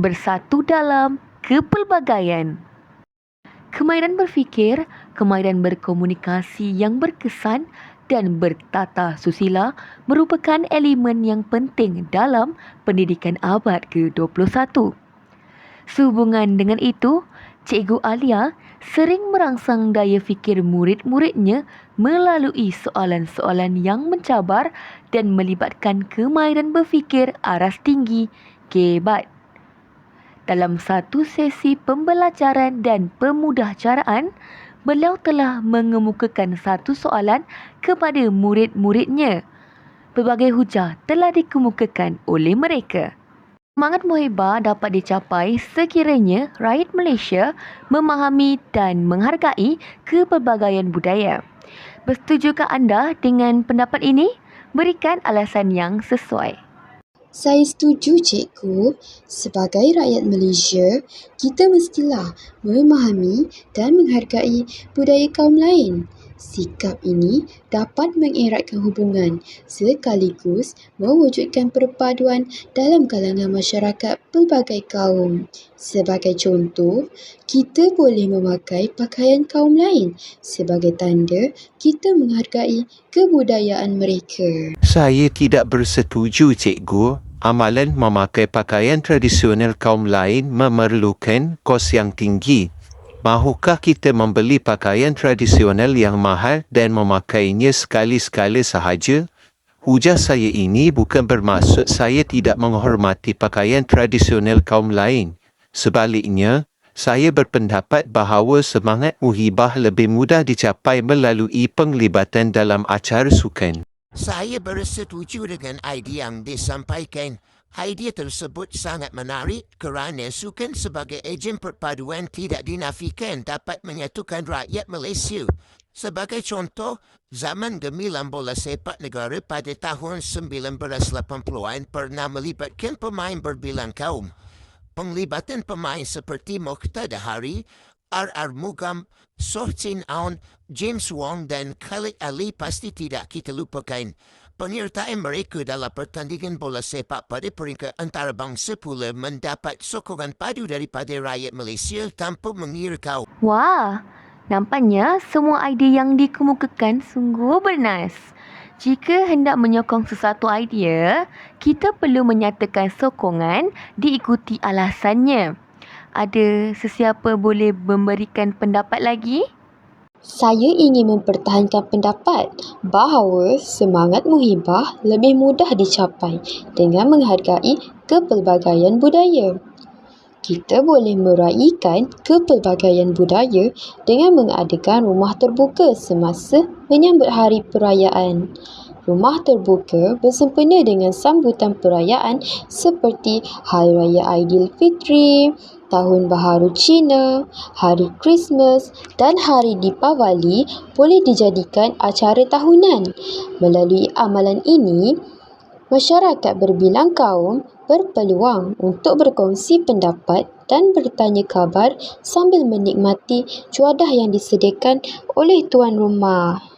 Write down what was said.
bersatu dalam kepelbagaian. Kemahiran berfikir, kemahiran berkomunikasi yang berkesan dan bertata susila merupakan elemen yang penting dalam pendidikan abad ke-21. Sehubungan dengan itu, Cikgu Alia sering merangsang daya fikir murid-muridnya melalui soalan-soalan yang mencabar dan melibatkan kemahiran berfikir aras tinggi (kebat). Dalam satu sesi pembelajaran dan pemudahcaraan, beliau telah mengemukakan satu soalan kepada murid-muridnya. Pelbagai hujah telah dikemukakan oleh mereka. Semangat muhibah dapat dicapai sekiranya rakyat Malaysia memahami dan menghargai kepelbagaian budaya. Bersetujukah anda dengan pendapat ini? Berikan alasan yang sesuai. Saya setuju, Cikgu. Sebagai rakyat Malaysia, kita mestilah memahami dan menghargai budaya kaum lain. Sikap ini dapat mengeratkan hubungan sekaligus mewujudkan perpaduan dalam kalangan masyarakat pelbagai kaum. Sebagai contoh, kita boleh memakai pakaian kaum lain sebagai tanda kita menghargai kebudayaan mereka. Saya tidak bersetuju, Cikgu. Amalan memakai pakaian tradisional kaum lain memerlukan kos yang tinggi. Mahukah kita membeli pakaian tradisional yang mahal dan memakainya sekali-sekala sahaja? Hujah saya ini bukan bermaksud saya tidak menghormati pakaian tradisional kaum lain. Sebaliknya, saya berpendapat bahawa semangat muhibah lebih mudah dicapai melalui penglibatan dalam acara sukan. Saya bersetuju dengan idea yang disampaikan. Idea tersebut sangat menarik kerana sukan sebagai ejen perpaduan tidak dinafikan dapat menyatukan rakyat Malaysia. Sebagai contoh, zaman gemilang bola sepak negara pada tahun 1980-an pernah melibatkan pemain berbilang kaum. Penglibatan pemain seperti Mokhtar Dahari, R.R. Mugam, Soh Chin Aun, James Wong dan Khalid Ali pasti tidak kita lupakan. Penyertaan mereka dalam pertandingan bola sepak pada peringkat antarabangsa pula mendapat sokongan padu daripada rakyat Malaysia tanpa mengira kaum. Wah, nampaknya semua idea yang dikemukakan sungguh bernas. Jika hendak menyokong sesuatu idea, kita perlu menyatakan sokongan diikuti alasannya. Ada sesiapa boleh memberikan pendapat lagi? Saya ingin mempertahankan pendapat bahawa semangat muhibah lebih mudah dicapai dengan menghargai kepelbagaian budaya. Kita boleh meraihkan kepelbagaian budaya dengan mengadakan rumah terbuka semasa menyambut hari perayaan. Rumah terbuka bersempena dengan sambutan perayaan seperti Hari Raya Aidilfitri, Tahun Baharu Cina, Hari Krismas dan Hari Deepavali boleh dijadikan acara tahunan. Melalui amalan ini, masyarakat berbilang kaum berpeluang untuk berkongsi pendapat dan bertanya khabar sambil menikmati juadah yang disediakan oleh tuan rumah.